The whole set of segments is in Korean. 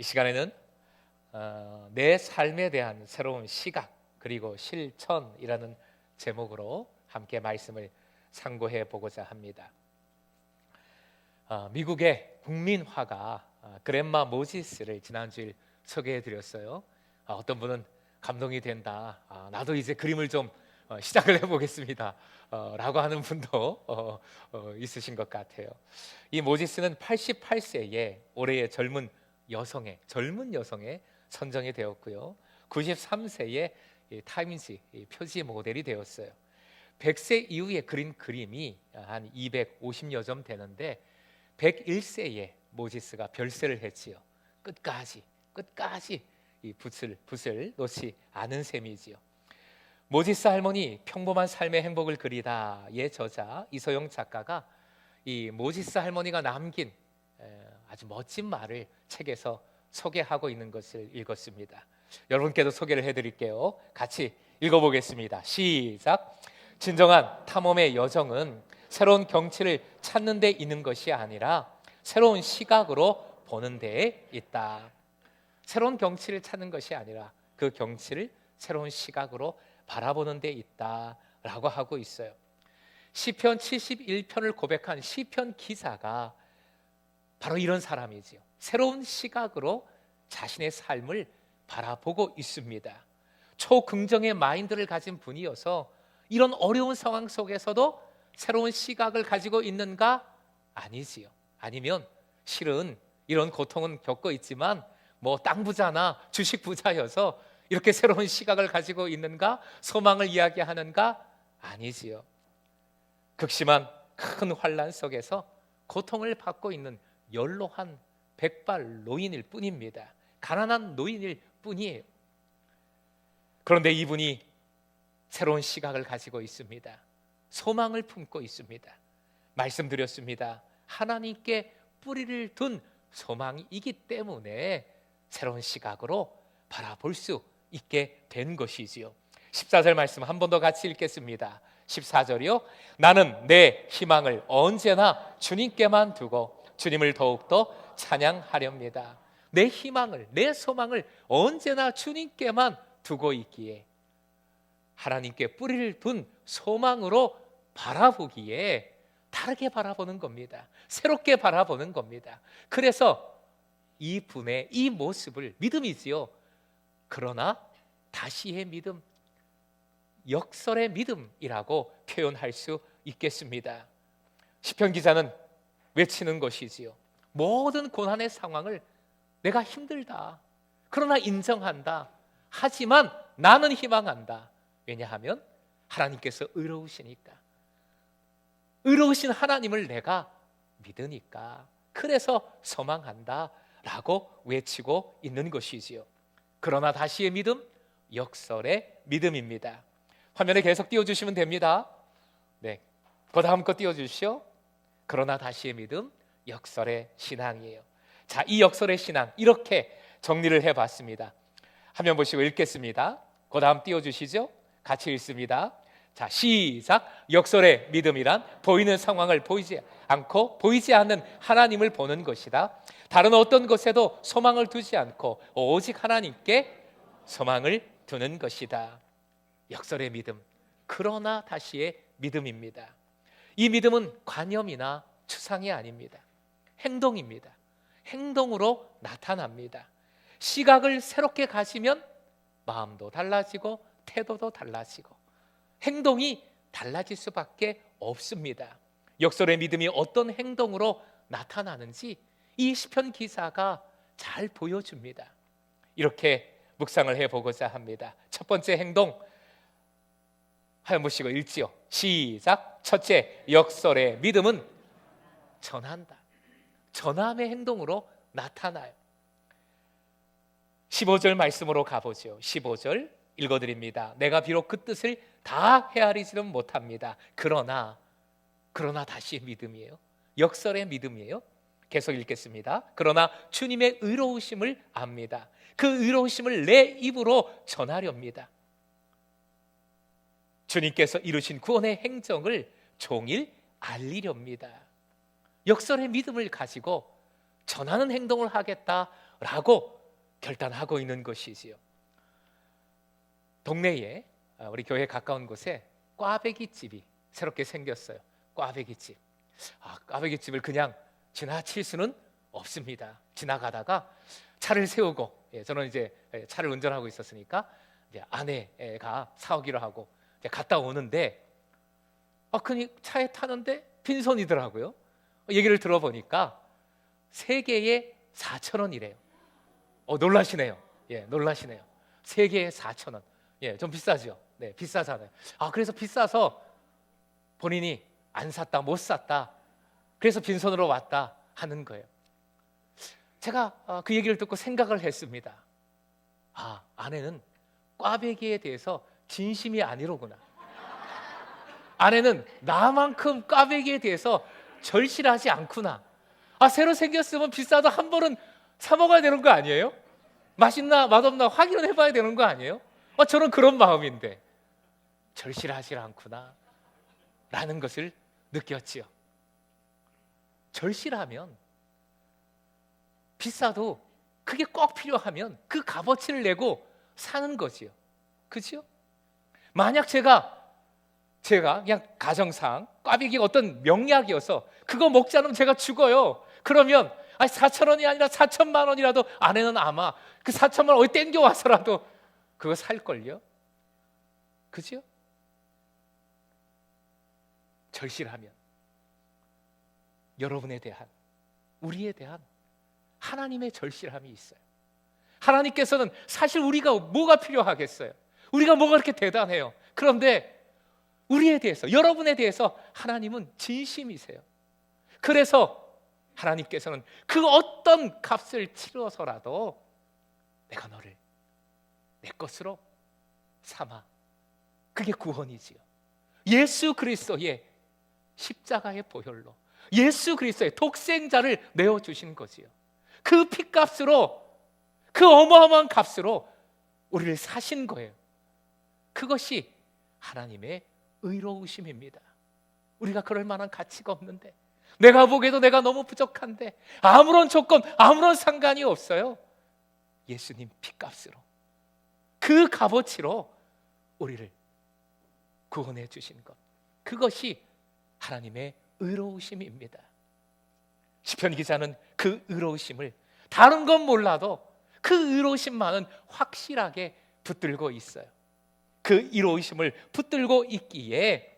이 시간에는 내 삶에 대한 새로운 시각 그리고 실천이라는 제목으로 함께 말씀을 상고해 보고자 합니다. 미국의 국민 화가 그랜마 모지스를 지난주에 소개해 드렸어요. 어떤 분은 감동이 된다, 나도 이제 그림을 좀 시작을 해보겠습니다 라고 하는 분도 있으신 것 같아요. 이 모지스는 88세에 올해의 젊은 여성의 선정이 되었고요, 93세에 타임즈 표지 모델이 되었어요. 100세 이후에 그린 그림이 한 250여 점 되는데 101세에 모지스가 별세를 했지요. 끝까지 이 붓을 놓지 않은 셈이지요. 모지스 할머니 평범한 삶의 행복을 그리다의 저자 이소영 작가가 이 모지스 할머니가 남긴 아주 멋진 말을 책에서 소개하고 있는 것을 읽었습니다. 여러분께도 소개를 해드릴게요. 같이 읽어보겠습니다. 시작. 진정한 탐험의 여정은 새로운 경치를 찾는 데 있는 것이 아니라 새로운 시각으로 보는 데에 있다. 새로운 경치를 찾는 것이 아니라 그 경치를 새로운 시각으로 바라보는 데 있다라고 하고 있어요. 시편 71편을 고백한 시편 기사가 바로 이런 사람이지요. 새로운 시각으로 자신의 삶을 바라보고 있습니다. 초긍정의 마인드를 가진 분이어서 이런 어려운 상황 속에서도 새로운 시각을 가지고 있는가? 아니지요. 아니면 실은 이런 고통은 겪고 있지만 뭐 땅 부자나 주식 부자여서 이렇게 새로운 시각을 가지고 있는가? 소망을 이야기하는가? 아니지요. 극심한 큰 환난 속에서 고통을 받고 있는 연로한 백발 노인일 뿐입니다. 가난한 노인일 뿐이에요. 그런데 이분이 새로운 시각을 가지고 있습니다. 소망을 품고 있습니다. 말씀드렸습니다. 하나님께 뿌리를 둔 소망이기 때문에 새로운 시각으로 바라볼 수 있게 된 것이지요. 14절 말씀 한 번 더 같이 읽겠습니다. 14절이요. 나는 내 희망을 언제나 주님께만 두고 주님을 더욱더 찬양하렵니다. 내 희망을, 내 소망을 언제나 주님께만 두고 있기에 하나님께 뿌리를 둔 소망으로 바라보기에 다르게 바라보는 겁니다. 새롭게 바라보는 겁니다. 그래서 이분의 이 모습을 믿음이지요. 그러나 다시의 믿음, 역설의 믿음이라고 표현할 수 있겠습니다. 시편 기자는 외치는 것이지요. 모든 고난의 상황을 내가 힘들다, 그러나 인정한다. 하지만 나는 희망한다. 왜냐하면 하나님께서 의로우시니까, 의로우신 하나님을 내가 믿으니까, 그래서 소망한다 라고 외치고 있는 것이지요. 그러나 다시의 믿음, 역설의 믿음입니다. 화면에 계속 띄워주시면 됩니다. 네, 그 다음 거 띄워주시오. 그러나 다시의 믿음, 역설의 신앙이에요. 자, 이 역설의 신앙 이렇게 정리를 해봤습니다. 화면 보시고 읽겠습니다. 그 다음 띄워주시죠. 같이 읽습니다. 자, 시작. 역설의 믿음이란 보이는 상황을 보이지 않고 보이지 않는 하나님을 보는 것이다. 다른 어떤 것에도 소망을 두지 않고 오직 하나님께 소망을 두는 것이다. 역설의 믿음, 그러나 다시의 믿음입니다. 이 믿음은 관념이나 추상이 아닙니다. 행동입니다. 행동으로 나타납니다. 시각을 새롭게 가지면 마음도 달라지고 태도도 달라지고 행동이 달라질 수밖에 없습니다. 역설의 믿음이 어떤 행동으로 나타나는지 이 시편 기사가 잘 보여줍니다. 이렇게 묵상을 해보고자 합니다. 첫 번째 행동 하여 보시고 읽지요. 시작. 첫째, 역설의 믿음은 전한다. 전함의 행동으로 나타나요. 15절 말씀으로 가보죠. 15절 읽어드립니다. 내가 비록 그 뜻을 다 헤아리지는 못합니다. 그러나 다시의 믿음이에요. 역설의 믿음이에요. 계속 읽겠습니다. 그러나 주님의 의로우심을 압니다. 그 의로우심을 내 입으로 전하렵니다. 주님께서 이루신 구원의 행정을 종일 알리렵니다. 역설의 믿음을 가지고 전하는 행동을 하겠다 라고 결단하고 있는 것이지요. 동네에 우리 교회 가까운 곳에 꽈배기집이 새롭게 생겼어요. 꽈배기집. 꽈배기집을 그냥 지나칠 수는 없습니다. 지나가다가 차를 세우고, 저는 이제 차를 운전하고 있었으니까 이제 아내가 사오기로 하고 이제 갔다 오는데, 그 차에 타는데 빈손이더라고요. 얘기를 들어보니까 3개에 4,000원이래요. 놀라시네요. 놀라시네요. 3개에 4,000원. 좀 비싸죠. 네, 비싸잖아요. 그래서 비싸서 본인이 안 샀다, 못 샀다, 그래서 빈손으로 왔다 하는 거예요. 제가 그 얘기를 듣고 생각을 했습니다. 아내는 꽈배기에 대해서 진심이 아니로구나. 아내는 나만큼 꽈배기에 대해서 절실하지 않구나. 새로 생겼으면 비싸도 한 번은 사 먹어야 되는 거 아니에요? 맛있나 맛없나 확인을 해봐야 되는 거 아니에요? 저는 그런 마음인데 절실하지 않구나 라는 것을 느꼈지요. 절실하면, 비싸도 그게 꼭 필요하면 그 값어치를 내고 사는 거지요. 그렇죠? 만약 제가 그냥 가정상 꽈배기가 어떤 명약이어서 그거 먹지 않으면 제가 죽어요. 그러면 4,000원이 아니라 4,000만 원이라도 아내는 아마 그 4,000만 원 어디 땡겨와서라도 그거 살걸요. 그죠? 절실하면 여러분에 대한, 우리에 대한 하나님의 절실함이 있어요. 하나님께서는 사실 우리가 뭐가 필요하겠어요? 우리가 뭐가 그렇게 대단해요? 그런데 우리에 대해서, 여러분에 대해서 하나님은 진심이세요. 그래서 하나님께서는 그 어떤 값을 치러서라도 내가 너를 내 것으로 삼아. 그게 구원이지요. 예수 그리스도의 십자가의 보혈로 예수 그리스도의 독생자를 내어주신 거지요. 그 핏값으로, 그 어마어마한 값으로 우리를 사신 거예요. 그것이 하나님의 의로우심입니다. 우리가 그럴 만한 가치가 없는데, 내가 보기에도 내가 너무 부족한데, 아무런 조건, 아무런 상관이 없어요. 예수님 핏값으로, 그 값어치로 우리를 구원해 주신 것, 그것이 하나님의 의로우심입니다. 시편 기자는 그 의로우심을, 다른 건 몰라도 그 의로우심만은 확실하게 붙들고 있어요. 그 의로우심을 붙들고 있기에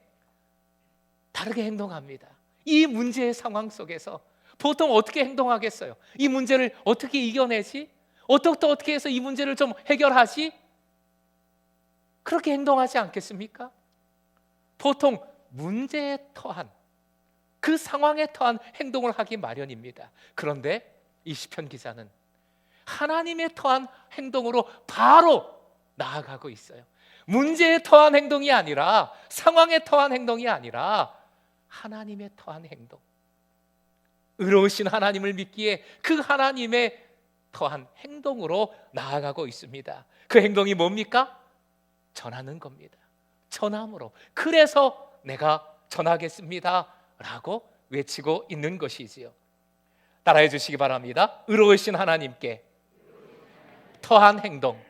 다르게 행동합니다. 이 문제의 상황 속에서 보통 어떻게 행동하겠어요? 이 문제를 어떻게 이겨내지? 어떻게 해서 이 문제를 좀 해결하지? 그렇게 행동하지 않겠습니까? 보통 문제에 터한, 그 상황에 터한 행동을 하기 마련입니다. 그런데 이 시편 기자는 하나님의 터한 행동으로 바로 나아가고 있어요. 문제에 터한 행동이 아니라, 상황에 터한 행동이 아니라 하나님의 터한 행동, 의로우신 하나님을 믿기에 그 하나님의 터한 행동으로 나아가고 있습니다. 그 행동이 뭡니까? 전하는 겁니다. 전함으로. 그래서 내가 전하겠습니다 라고 외치고 있는 것이지요. 따라해 주시기 바랍니다. 의로우신 하나님께 터한 행동.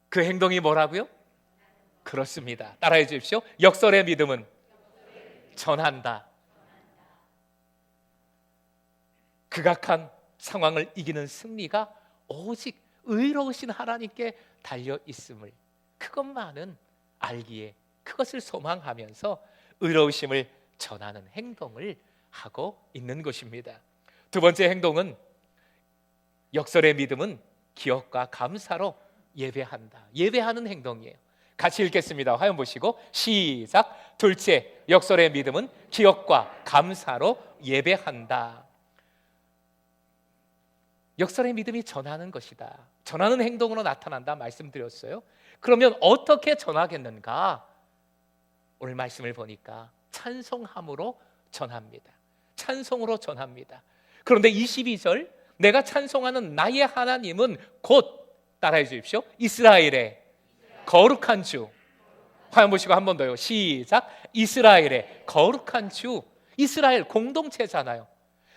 그 행동이 뭐라고요? 그렇습니다. 따라해 주십시오. 역설의 믿음은 전한다. 극악한 상황을 이기는 승리가 오직 의로우신 하나님께 달려 있음을, 그것만은 알기에, 그것을 소망하면서 의로우심을 전하는 행동을 하고 있는 것입니다. 두 번째 행동은, 역설의 믿음은 기억과 감사로 예배한다. 예배하는 행동이에요. 같이 읽겠습니다. 화면 보시고 시작. 둘째, 역설의 믿음은 기억과 감사로 예배한다. 역설의 믿음이 전하는 것이다. 전하는 행동으로 나타난다 말씀드렸어요. 그러면 어떻게 전하겠는가? 오늘 말씀을 보니까 찬송함으로 전합니다. 찬송으로 전합니다. 그런데 22절, 내가 찬송하는 나의 하나님은 곧, 따라해 주십시오, 이스라엘의 거룩한 주. 화면 보시고 한 번 더요. 시작. 이스라엘의 거룩한 주. 이스라엘 공동체잖아요.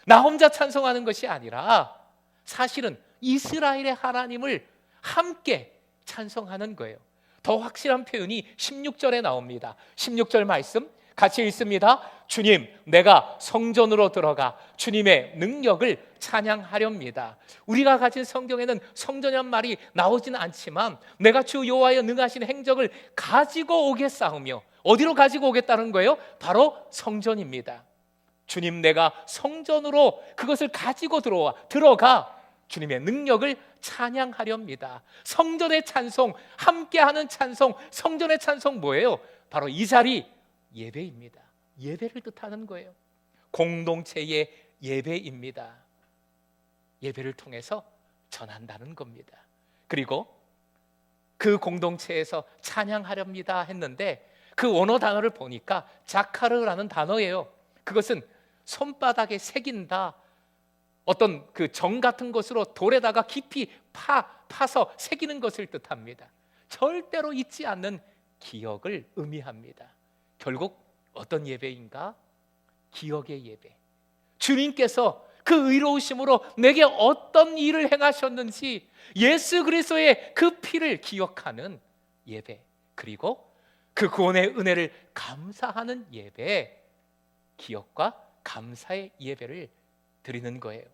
나 혼자 찬송하는 것이 아니라 사실은 이스라엘의 하나님을 함께 찬송하는 거예요. 더 확실한 표현이 16절에 나옵니다. 16절 말씀 같이 읽습니다. 주님, 내가 성전으로 들어가 주님의 능력을 찬양하렵니다. 우리가 가진 성경에는 성전이란 말이 나오지는 않지만 내가 주 여호와의 능하신 행적을 가지고 오겠사오며, 어디로 가지고 오겠다는 거예요? 바로 성전입니다. 주님, 내가 성전으로 그것을 가지고 들어가 주님의 능력을 찬양하렵니다. 성전의 찬송, 함께하는 찬송, 성전의 찬송 뭐예요? 바로 이 자리 예배입니다. 예배를 뜻하는 거예요. 공동체의 예배입니다. 예배를 통해서 전한다는 겁니다. 그리고 그 공동체에서 찬양하렵니다 했는데 그 원어 단어를 보니까 자카르라는 단어예요. 그것은 손바닥에 새긴다, 어떤 그 정 같은 것으로 돌에다가 깊이 파서 새기는 것을 뜻합니다. 절대로 잊지 않는 기억을 의미합니다. 결국 어떤 예배인가? 기억의 예배. 주님께서 그 의로우심으로 내게 어떤 일을 행하셨는지 예수 그리스도의 그 피를 기억하는 예배, 그리고 그 구원의 은혜를 감사하는 예배, 기억과 감사의 예배를 드리는 거예요.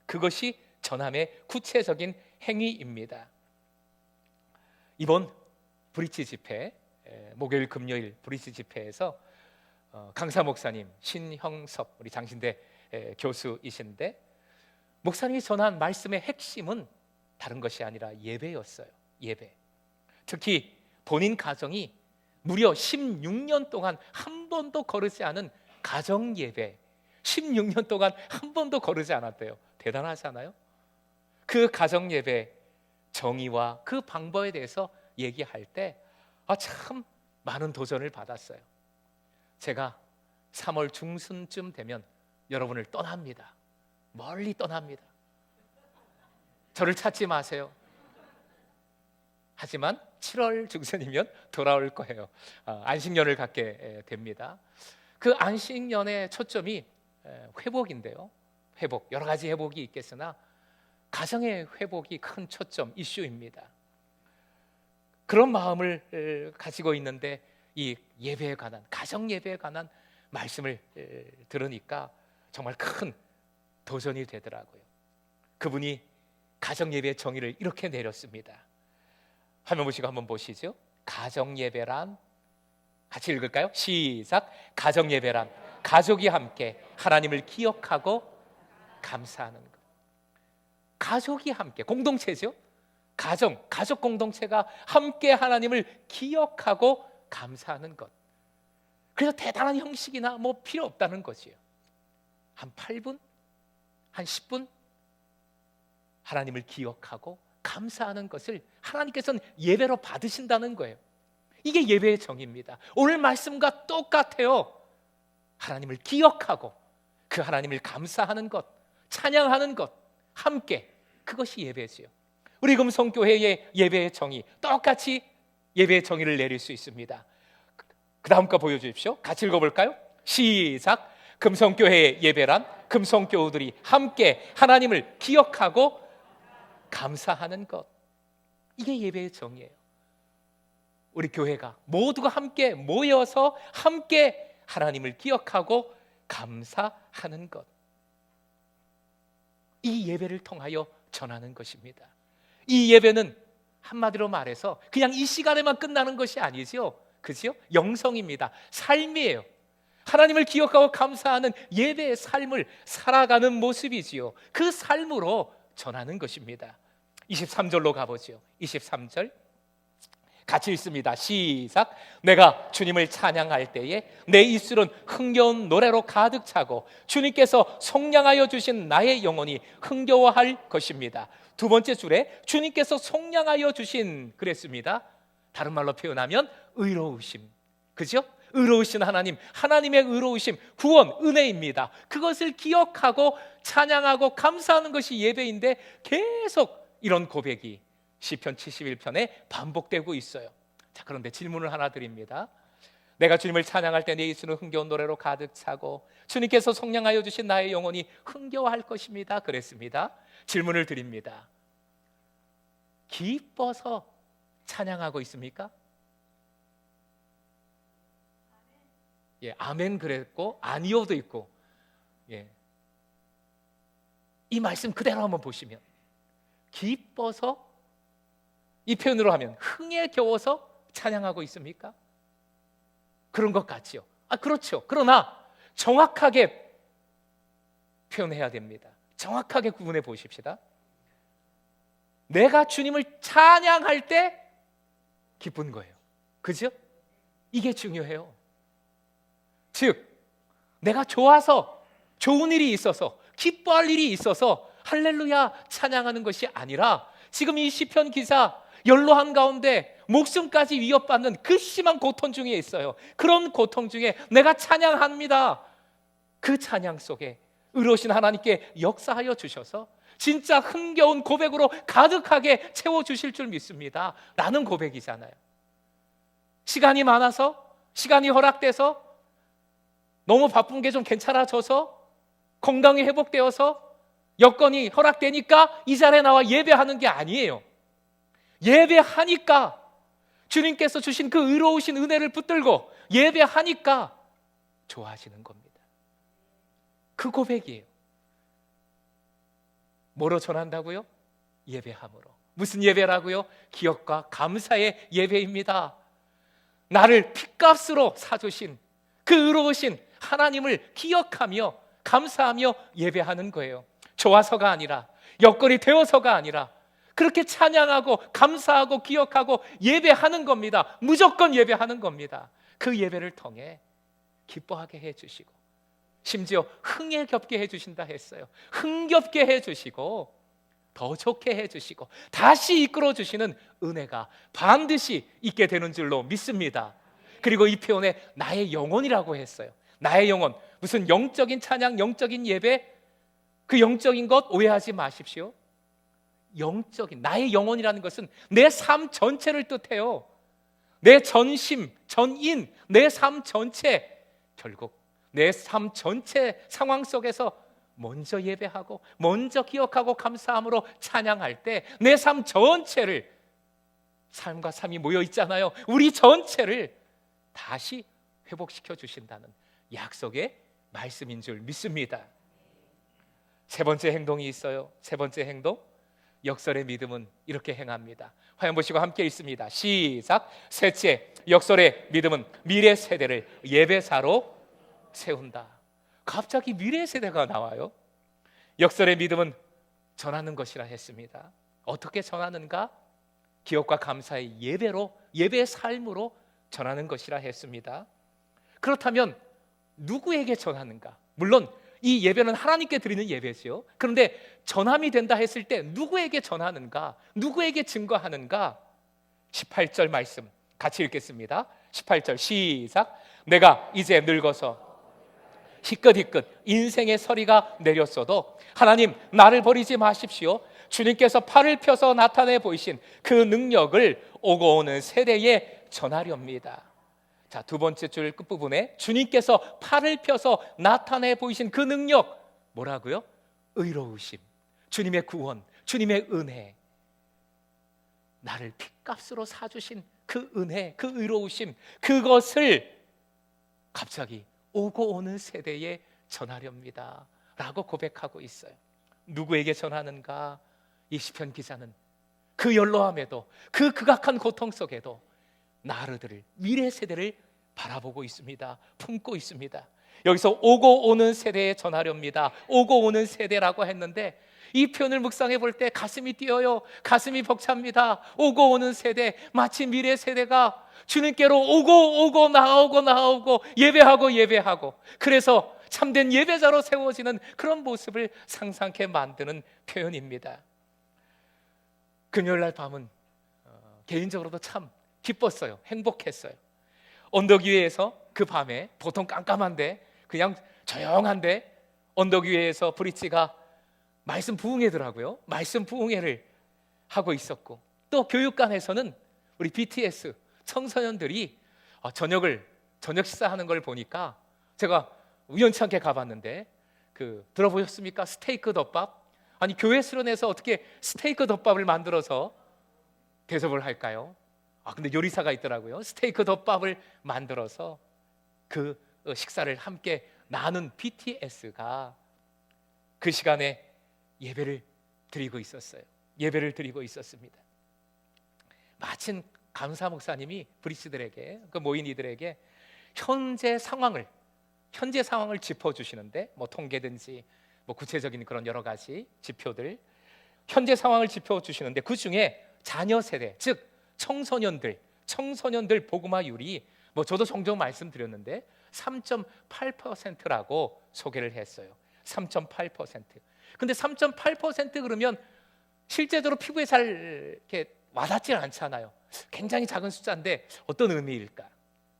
그것이 전함의 구체적인 행위입니다. 이번 브릿지 집회, 목요일 금요일 브릿지 집회에서 강사 목사님 신형섭 우리 장신대 교수이신데, 목사님이 전한 말씀의 핵심은 다른 것이 아니라 예배였어요. 예배. 특히 본인 가정이 무려 16년 동안 한 번도 거르지 않은 가정 예배, 16년 동안 한 번도 거르지 않았대요. 대단하잖아요. 그 가정 예배 정의와 그 방법에 대해서 얘기할 때 참 많은 도전을 받았어요. 제가 3월 중순쯤 되면 여러분을 떠납니다. 멀리 떠납니다. 저를 찾지 마세요. 하지만 7월 중순이면 돌아올 거예요. 안식년을 갖게 됩니다. 그 안식년의 초점이 회복인데요. 회복, 여러 가지 회복이 있겠으나 가정의 회복이 큰 초점 이슈입니다. 그런 마음을 가지고 있는데 이 예배에 관한, 가정 예배에 관한 말씀을 들으니까 정말 큰 도전이 되더라고요. 그분이 가정 예배의 정의를 이렇게 내렸습니다. 화면 보시고 한번 보시죠. 가정 예배란, 같이 읽을까요? 시작. 가정 예배란 가족이 함께 하나님을 기억하고 감사하는 것. 가족이 함께, 공동체죠. 가족 공동체가 함께 하나님을 기억하고 감사하는 것. 그래서 대단한 형식이나 뭐 필요 없다는 거지요. 한 8분, 한 10분 하나님을 기억하고 감사하는 것을 하나님께서는 예배로 받으신다는 거예요. 이게 예배의 정의입니다. 오늘 말씀과 똑같아요. 하나님을 기억하고 그 하나님을 감사하는 것, 찬양하는 것, 함께, 그것이 예배지요. 우리 금성교회의 예배의 정의, 똑같이 예배의 정의를 내릴 수 있습니다. 그 다음 거 보여주십시오. 같이 읽어볼까요? 시작. 금성교회의 예배란 금성교우들이 함께 하나님을 기억하고 감사하는 것. 이게 예배의 정의예요. 우리 교회가 모두가 함께 모여서 함께 하나님을 기억하고 감사하는 것. 이 예배를 통하여 전하는 것입니다. 이 예배는 한마디로 말해서 그냥 이 시간에만 끝나는 것이 아니죠. 그죠? 영성입니다. 삶이에요. 하나님을 기억하고 감사하는 예배의 삶을 살아가는 모습이지요. 그 삶으로 전하는 것입니다. 23절로 가보죠. 23절 같이 읽습니다. 시작. 내가 주님을 찬양할 때에 내 입술은 흥겨운 노래로 가득 차고 주님께서 속량하여 주신 나의 영혼이 흥겨워할 것입니다. 두 번째 줄에 주님께서 속량하여 주신 그랬습니다. 다른 말로 표현하면 의로우심. 그죠? 의로우신 하나님, 하나님의 의로우심, 구원, 은혜입니다. 그것을 기억하고 찬양하고 감사하는 것이 예배인데 계속 이런 고백이 시편 71편에 반복되고 있어요. 자, 그런데 질문을 하나 드립니다. 내가 주님을 찬양할 때 내 입술은 흥겨운 노래로 가득 차고 주님께서 속량하여 주신 나의 영혼이 흥겨워할 것입니다. 그랬습니다. 질문을 드립니다. 기뻐서 찬양하고 있습니까? 예, 아멘 그랬고 아니요도 있고, 예, 이 말씀 그대로 한번 보시면 기뻐서, 이 표현으로 하면 흥에 겨워서 찬양하고 있습니까? 그런 것 같지요. 그렇죠. 그러나 정확하게 표현해야 됩니다. 정확하게 구분해 보십시다. 내가 주님을 찬양할 때 기쁜 거예요. 그죠? 이게 중요해요. 즉, 내가 좋아서, 좋은 일이 있어서, 기뻐할 일이 있어서 할렐루야 찬양하는 것이 아니라, 지금 이 시편 기사 연로한 가운데 목숨까지 위협받는 그 심한 고통 중에 있어요. 그런 고통 중에 내가 찬양합니다. 그 찬양 속에 의로우신 하나님께 역사하여 주셔서 진짜 흥겨운 고백으로 가득하게 채워주실 줄 믿습니다 라는 고백이잖아요. 시간이 많아서, 시간이 허락돼서, 너무 바쁜 게 좀 괜찮아져서, 건강이 회복되어서, 여건이 허락되니까 이 자리에 나와 예배하는 게 아니에요. 예배하니까, 주님께서 주신 그 의로우신 은혜를 붙들고 예배하니까 좋아하시는 겁니다. 그 고백이에요. 뭐로 전한다고요? 예배함으로. 무슨 예배라고요? 기억과 감사의 예배입니다. 나를 핏값으로 사주신 그 의로우신 하나님을 기억하며 감사하며 예배하는 거예요. 좋아서가 아니라, 여건이 되어서가 아니라, 그렇게 찬양하고 감사하고 기억하고 예배하는 겁니다. 무조건 예배하는 겁니다. 그 예배를 통해 기뻐하게 해주시고, 심지어 흥에 겹게 해주신다 했어요. 흥겹게 해주시고, 더 좋게 해주시고, 다시 이끌어주시는 은혜가 반드시 있게 되는 줄로 믿습니다. 그리고 이 표현에 나의 영혼이라고 했어요. 나의 영혼, 무슨 영적인 찬양, 영적인 예배, 그 영적인 것 오해하지 마십시오. 영적인, 나의 영혼이라는 것은 내 삶 전체를 뜻해요. 내 전심, 전인, 내 삶 전체, 결국 내 삶 전체 상황 속에서 먼저 예배하고, 먼저 기억하고 감사함으로 찬양할 때 내 삶 전체를, 삶과 삶이 모여 있잖아요. 우리 전체를 다시 회복시켜 주신다는 약속의 말씀인 줄 믿습니다. 세 번째 행동이 있어요. 세 번째 행동, 역설의 믿음은 이렇게 행합니다. 화면 보시고 함께 읽습니다. 시작. 셋째, 역설의 믿음은 미래 세대를 예배사로 세운다. 갑자기 미래 세대가 나와요. 역설의 믿음은 전하는 것이라 했습니다. 어떻게 전하는가? 기억과 감사의 예배로, 예배의 삶으로 전하는 것이라 했습니다. 그렇다면 누구에게 전하는가? 물론 이 예배는 하나님께 드리는 예배지요. 그런데 전함이 된다 했을 때 누구에게 전하는가? 누구에게 증거하는가? 18절 말씀 같이 읽겠습니다. 18절 시작. 내가 이제 늙어서 희끗희끗 인생의 서리가 내렸어도 하나님 나를 버리지 마십시오. 주님께서 팔을 펴서 나타내 보이신 그 능력을 오고 오는 세대에 전하렵니다. 자, 두 번째 줄 끝부분에 주님께서 팔을 펴서 나타내 보이신 그 능력, 뭐라고요? 의로우심, 주님의 구원, 주님의 은혜, 나를 핏값으로 사주신 그 은혜, 그 의로우심, 그것을 갑자기 오고 오는 세대에 전하렵니다 라고 고백하고 있어요. 누구에게 전하는가? 이 시편 기자는 그 연로함에도, 그 극악한 고통 속에도 나르들을, 미래 세대를 바라보고 있습니다. 품고 있습니다. 여기서 오고 오는 세대에 전하렵니다. 오고 오는 세대라고 했는데 이 표현을 묵상해 볼 때 가슴이 뛰어요. 가슴이 벅찹니다. 오고 오는 세대, 마치 미래 세대가 주님께로 오고 나오고 예배하고 그래서 참된 예배자로 세워지는 그런 모습을 상상케 만드는 표현입니다. 금요일날 밤은 개인적으로도 참 기뻤어요. 행복했어요. 언덕 위에서 그 밤에, 보통 깜깜한데 그냥 조용한데 언덕 위에서 브릿지가 말씀 부흥회더라고요. 말씀 부흥회를 하고 있었고, 또 교육관에서는 우리 BTS 청소년들이 저녁 식사하는 걸 보니까 제가 우연치 않게 가봤는데, 들어보셨습니까? 스테이크 덮밥, 아니 교회 수련회에서 어떻게 스테이크 덮밥을 만들어서 대접을 할까요? 근데 요리사가 있더라고요. 스테이크 덮밥을 만들어서 그 식사를 함께 나눈 BTS가 그 시간에 예배를 드리고 있었어요. 예배를 드리고 있었습니다. 마침 감사 목사님이 브리스들에게, 그 모인 이들에게 현재 상황을 짚어주시는데, 뭐 통계든지 뭐 구체적인 그런 여러 가지 지표들, 현재 상황을 짚어주시는데 그 중에 자녀 세대, 즉 청소년들 복음화율이, 뭐 저도 종종 말씀드렸는데 3.8%라고 소개를 했어요. 3.8%. 근데 3.8% 그러면 실제적으로 피부에 잘 이렇게 와닿지는 않잖아요. 굉장히 작은 숫자인데 어떤 의미일까?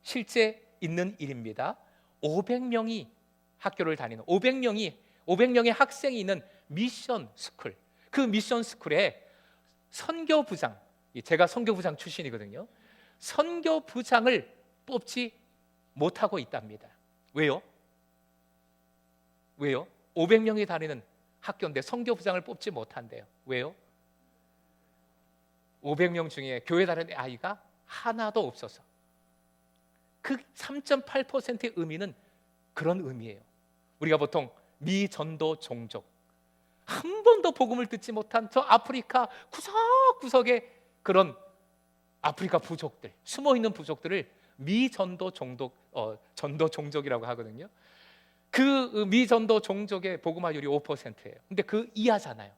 실제 있는 일입니다. 500명이 학교를 다니는 500명의 학생이 있는 미션 스쿨, 그 미션 스쿨에 선교부장, 제가 선교부장 출신이거든요. 선교부장을 뽑지 못하고 있답니다. 왜요? 500명이 다니는 학교인데 선교부장을 뽑지 못한대요. 왜요? 500명 중에 교회 다니는 아이가 하나도 없어서. 그 3.8%의 의미는 그런 의미예요. 우리가 보통 미전도 종족, 한 번도 복음을 듣지 못한 저 아프리카 구석구석의 그런 아프리카 부족들, 숨어있는 부족들을 미전도 전도 종족이라고 하거든요. 그 미전도 종족의 복음화율이 5%예요. 근데 그 이하잖아요.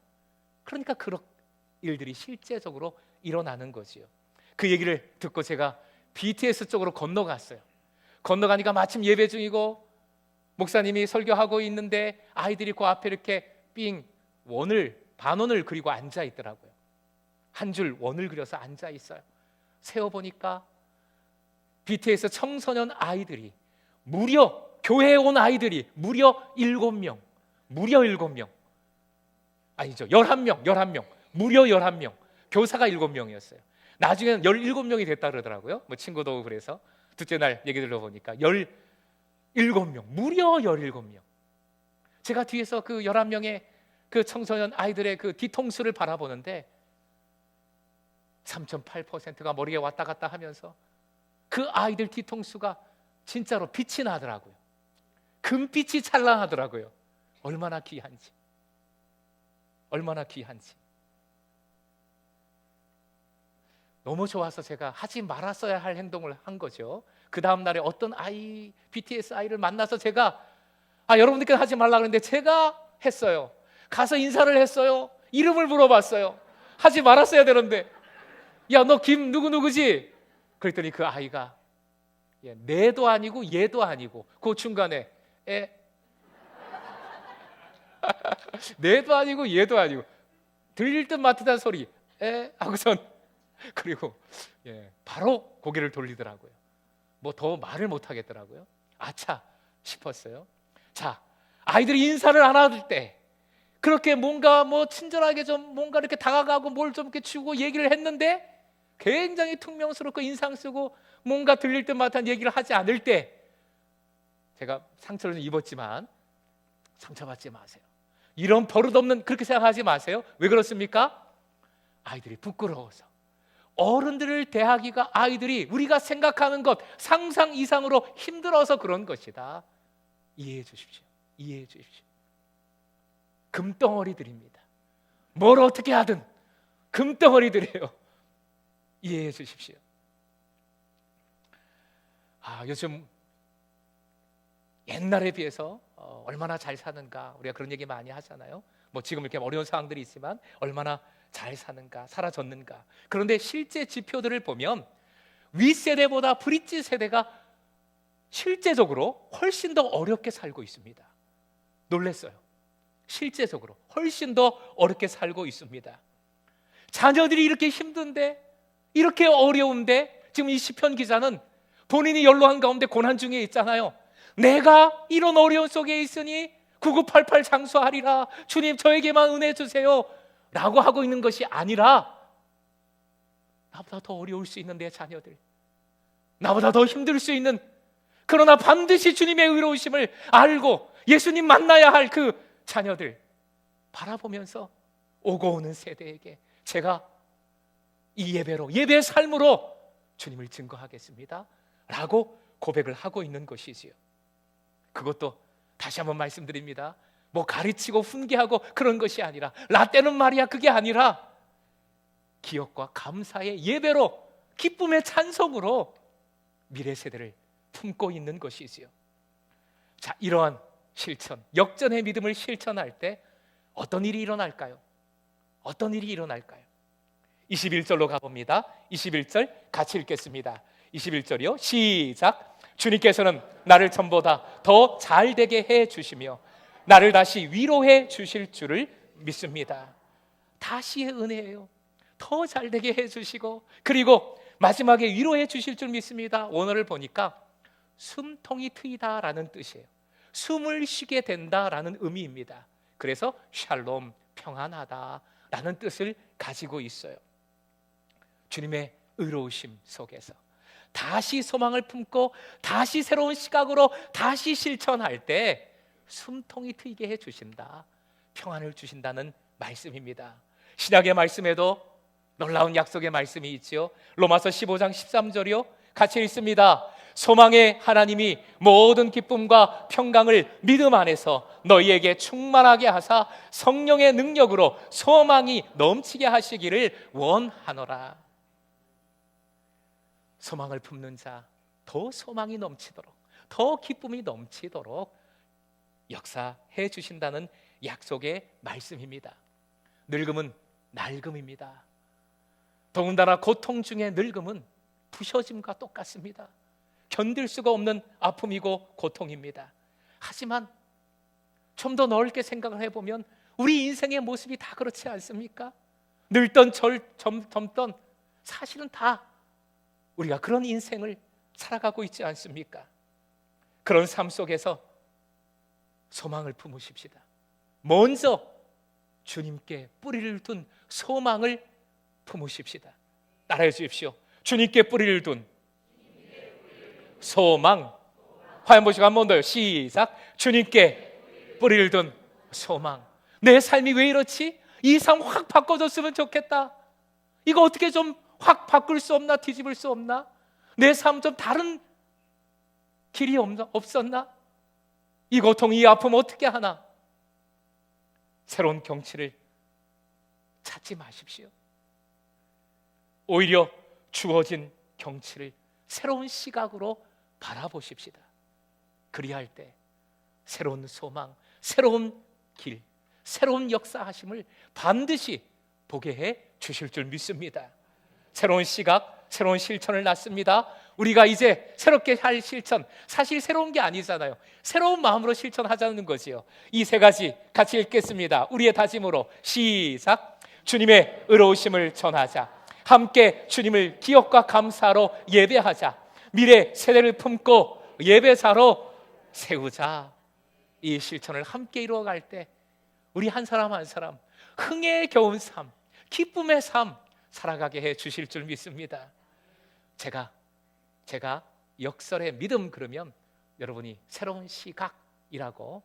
그러니까 그런 일들이 실제적으로 일어나는 거지요. 그 얘기를 듣고 제가 BTS 쪽으로 건너갔어요. 건너가니까 마침 예배 중이고 목사님이 설교하고 있는데 아이들이 그 앞에 이렇게 반원을 그리고 앉아 있더라고요. 한 줄 원을 그려서 앉아 있어요. 세어보니까 BTS 청소년 아이들이 교회에 온 아이들이 무려 7명. 아니죠, 11명. 무려 11명. 교사가 7명이었어요. 나중에는 17명이 됐다 그러더라고요. 뭐 친구도 그래서 둘째 날 얘기 들어보니까 17명, 무려 17명. 제가 뒤에서 그 11명의 그 청소년 아이들의 그 뒤통수를 바라보는데 3.8%가 머리에 왔다 갔다 하면서 그 아이들 뒤통수가 진짜로 빛이 나더라고요. 금빛이 찬란하더라고요. 얼마나 귀한지. 너무 좋아서 제가 하지 말았어야 할 행동을 한 거죠. 그 다음 날에 어떤 BTS 아이를 만나서 제가 여러분들께 하지 말라 그랬는데 제가 했어요. 가서 인사를 했어요. 이름을 물어봤어요. 하지 말았어야 되는데, 야, 너 김 누구지? 그랬더니 그 아이가 내도 아니고 얘도 아니고 그 중간에 내도 아니고 얘도 아니고 들릴 듯 맡듯한 소리 하고선 그리고 바로 고개를 돌리더라고요. 뭐 더 말을 못 하겠더라고요. 아차 싶었어요. 자, 아이들이 인사를 안 하실 때 그렇게 뭔가 친절하게 좀 뭔가 이렇게 다가가고 뭘 좀 이렇게 주고 얘기를 했는데 굉장히 퉁명스럽고 인상 쓰고 뭔가 들릴 듯 맡은 얘기를 하지 않을 때 제가 상처를 좀 입었지만 상처받지 마세요. 이런 버릇없는, 그렇게 생각하지 마세요. 왜 그렇습니까? 아이들이 부끄러워서, 어른들을 대하기가 아이들이 우리가 생각하는 것 상상 이상으로 힘들어서 그런 것이다. 이해해 주십시오. 금덩어리들입니다. 뭘 어떻게 하든 금덩어리들이에요. 이해해 주십시오. 요즘 옛날에 비해서 얼마나 잘 사는가, 우리가 그런 얘기 많이 하잖아요. 뭐 지금 이렇게 어려운 상황들이 있지만 얼마나 잘 사는가, 사라졌는가. 그런데 실제 지표들을 보면 윗세대보다 브릿지 세대가 실제적으로 훨씬 더 어렵게 살고 있습니다. 놀랐어요. 실제적으로 훨씬 더 어렵게 살고 있습니다. 자녀들이 이렇게 힘든데, 이렇게 어려운데, 지금 이 시편 기자는 본인이 연로한 가운데 고난 중에 있잖아요. 내가 이런 어려운 속에 있으니 9988 장수하리라, 주님 저에게만 은혜 주세요 라고 하고 있는 것이 아니라, 나보다 더 어려울 수 있는 내 자녀들, 나보다 더 힘들 수 있는, 그러나 반드시 주님의 의로우심을 알고 예수님 만나야 할 그 자녀들, 바라보면서 오고 오는 세대에게 제가 이 예배로, 예배의 삶으로 주님을 증거하겠습니다 라고 고백을 하고 있는 것이지요. 그것도 다시 한번 말씀드립니다. 뭐 가르치고 훈계하고 그런 것이 아니라, 라떼는 말이야 그게 아니라 기억과 감사의 예배로, 기쁨의 찬송으로 미래 세대를 품고 있는 것이지요. 자, 이러한 실천, 역전의 믿음을 실천할 때 어떤 일이 일어날까요? 어떤 일이 일어날까요? 21절로 가봅니다. 21절 같이 읽겠습니다. 21절이요. 시작. 주님께서는 나를 전보다 더 잘되게 해주시며 나를 다시 위로해 주실 줄을 믿습니다. 다시의 은혜예요. 더 잘되게 해주시고, 그리고 마지막에 위로해 주실 줄 믿습니다. 원어를 보니까 숨통이 트이다라는 뜻이에요. 숨을 쉬게 된다라는 의미입니다. 그래서 샬롬, 평안하다라는 뜻을 가지고 있어요. 주님의 의로우심 속에서 다시 소망을 품고 다시 새로운 시각으로 다시 실천할 때 숨통이 트이게 해주신다, 평안을 주신다는 말씀입니다. 신약의 말씀에도 놀라운 약속의 말씀이 있죠. 로마서 15장 13절이요. 같이 읽습니다. 소망의 하나님이 모든 기쁨과 평강을 믿음 안에서 너희에게 충만하게 하사 성령의 능력으로 소망이 넘치게 하시기를 원하노라. 소망을 품는 자, 더 소망이 넘치도록, 더 기쁨이 넘치도록 역사해 주신다는 약속의 말씀입니다. 늙음은 낡음입니다. 더군다나 고통 중에 늙음은 부셔짐과 똑같습니다. 견딜 수가 없는 아픔이고 고통입니다. 하지만 좀 더 넓게 생각을 해보면 우리 인생의 모습이 다 그렇지 않습니까? 늙던 젊던 사실은 다 우리가 그런 인생을 살아가고 있지 않습니까? 그런 삶 속에서 소망을 품으십시다. 먼저 주님께 뿌리를 둔 소망을 품으십시다. 따라해 주십시오. 주님께 뿌리를 둔 소망. 화면 보시고 한 번 더요. 시작. 주님께 뿌리를 둔 소망. 내 삶이 왜 이렇지? 이 삶 확 바꿔줬으면 좋겠다. 이거 어떻게 좀 확 바꿀 수 없나? 뒤집을 수 없나? 내 삶 좀 다른 길이 없었나? 이 고통, 이 아픔 어떻게 하나? 새로운 경치를 찾지 마십시오. 오히려 주어진 경치를 새로운 시각으로 바라보십시다. 그리할 때 새로운 소망, 새로운 길, 새로운 역사하심을 반드시 보게 해 주실 줄 믿습니다. 새로운 시각, 새로운 실천을 낳습니다. 우리가 이제 새롭게 할 실천, 사실 새로운 게 아니잖아요. 새로운 마음으로 실천하자는 거지요. 이 세 가지 같이 읽겠습니다. 우리의 다짐으로 시작. 주님의 의로우심을 전하자. 함께 주님을 기억과 감사로 예배하자. 미래 세대를 품고 예배자로 세우자. 이 실천을 함께 이루어갈 때 우리 한 사람 한 사람 흥에 겨운 삶, 기쁨의 삶 살아가게 해 주실 줄 믿습니다. 제가 역설의 믿음 그러면 여러분이 새로운 시각이라고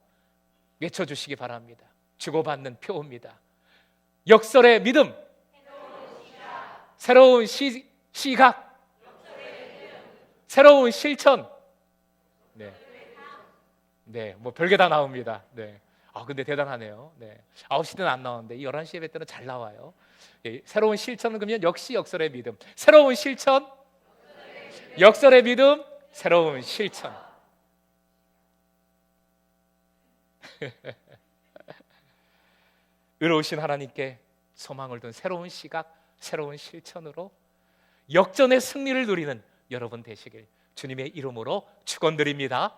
외쳐주시기 바랍니다. 주고받는 표입니다. 역설의 믿음, 새로운 시각, 새로운 실천. 네, 뭐 별게 다 나옵니다. 네. 근데 대단하네요. 네. 9시 때는 안 나오는데 11시 예배 때는 잘 나와요. 예, 새로운 실천은 그러면 역시 역설의 믿음. 새로운 실천, 역설의 믿음, 새로운 실천. 의로우신 하나님께 소망을 둔 새로운 시각, 새로운 실천으로 역전의 승리를 누리는 여러분 되시길 주님의 이름으로 축원드립니다.